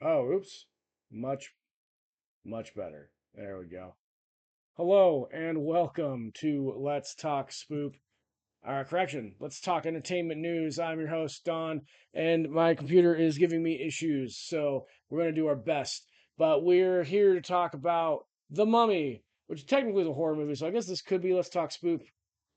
Oh, oops. Much, much better. There we go. Hello and welcome to Let's Talk Spoop. Correction, Let's Talk Entertainment News. I'm your host, Don, and my computer is giving me issues, so we're going to do our best. But we're here to talk about The Mummy, which technically is a horror movie, so I guess this could be Let's Talk Spoop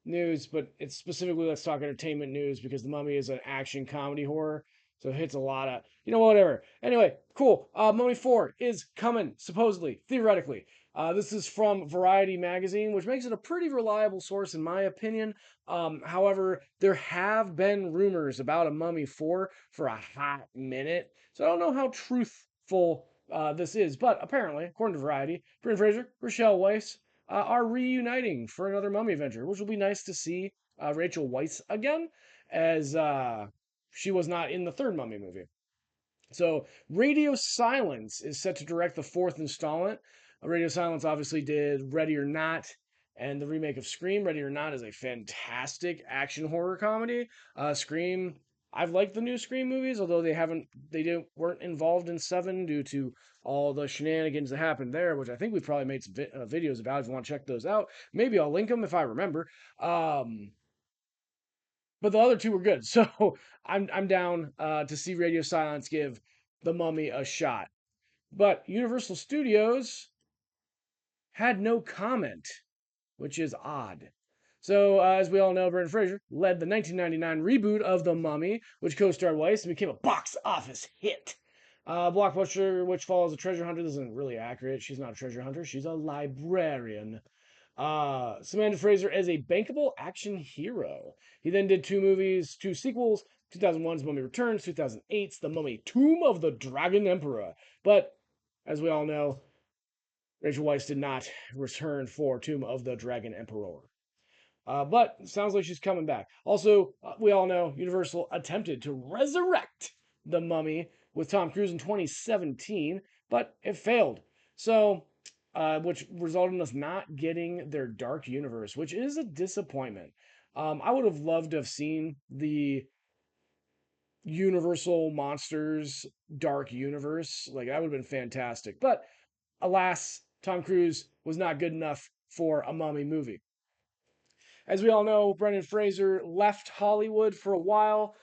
news, but it's specifically Let's Talk Entertainment News because The Mummy is an action comedy horror. So it hits a lot of, whatever. Anyway, cool. Mummy 4 is coming, supposedly, theoretically. This is from Variety magazine, which makes it a pretty reliable source, in my opinion. However, there have been rumors about a Mummy 4 for a hot minute. So I don't know how truthful this is, but apparently, according to Variety, Brendan Fraser, Rochelle Weisz, are reuniting for another Mummy adventure, which will be nice to see Rachel Weisz again, as she was not in the third Mummy movie. So Radio Silence is set to direct the fourth installment. Radio Silence obviously did Ready or Not and the remake of Scream. Ready or Not is a fantastic action horror comedy. Scream, I've liked the new Scream movies, although weren't involved in seven due to all the shenanigans that happened there, which I think we've probably made some videos about. If you want to check those out, maybe I'll link them if I remember. But the other two were good. So I'm down to see Radio Silence give The Mummy a shot. But Universal Studios had no comment, which is odd. So, as we all know, Brendan Fraser led the 1999 reboot of The Mummy, which co-starred Weiss and became a box office hit. Blockbuster, which follows a treasure hunter, this isn't really accurate. She's not a treasure hunter; she's a librarian. Samantha Fraser as a bankable action hero. He then did two sequels, 2001's Mummy Returns, 2008's The Mummy Tomb of the Dragon Emperor. But, as we all know, Rachel Weisz did not return for Tomb of the Dragon Emperor. But sounds like she's coming back. Also, we all know Universal attempted to resurrect the Mummy with Tom Cruise in 2017, but it failed. So, which resulted in us not getting their Dark Universe, which is a disappointment. I would have loved to have seen the Universal Monsters Dark Universe. Like, that would have been fantastic. But alas, Tom Cruise was not good enough for a Mummy movie. As we all know, Brendan Fraser left Hollywood for a while.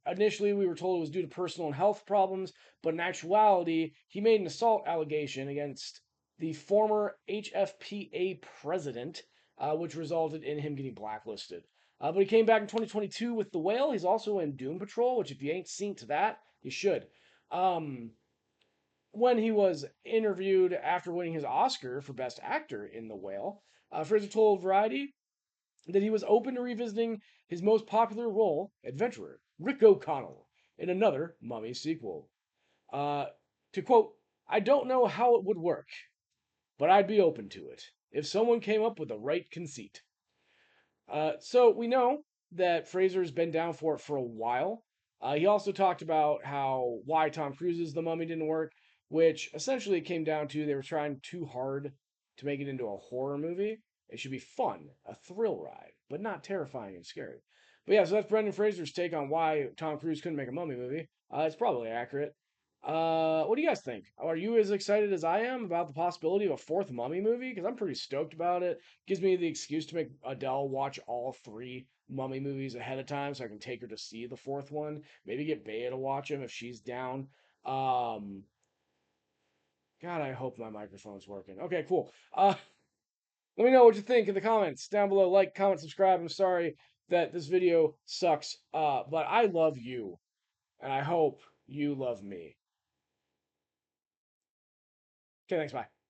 Initially, we were told it was due to personal and health problems, but in actuality, he made an assault allegation against the former HFPA president, which resulted in him getting blacklisted. But he came back in 2022 with The Whale. He's also in Doom Patrol, which, if you ain't seen to that, you should. Um, when he was interviewed after winning his Oscar for Best Actor in The Whale, Fraser told Variety that he was open to revisiting his most popular role, adventurer Rick O'Connell, in another Mummy sequel. Uh, to quote, I don't know how it would work, but I'd be open to it if someone came up with the right conceit. So we know that Fraser's been down for it for a while. He also talked about how why Tom Cruise's The Mummy didn't work, which essentially came down to they were trying too hard to make it into a horror movie. It should be fun, a thrill ride, but not terrifying and scary. But yeah, so that's Brendan Fraser's take on why Tom Cruise couldn't make a Mummy movie. It's probably accurate. What do you guys think? Are you as excited as I am about the possibility of a fourth Mummy movie? Because I'm pretty stoked about it. Gives me the excuse to make Adele watch all three Mummy movies ahead of time so I can take her to see the fourth one. Maybe get Bea to watch them if she's down. Um, God, I hope my microphone's working. Okay, cool. Let me know what you think in the comments down below. Like, comment, subscribe. I'm sorry that this video sucks, but I love you, and I hope you love me. Okay, thanks. Bye.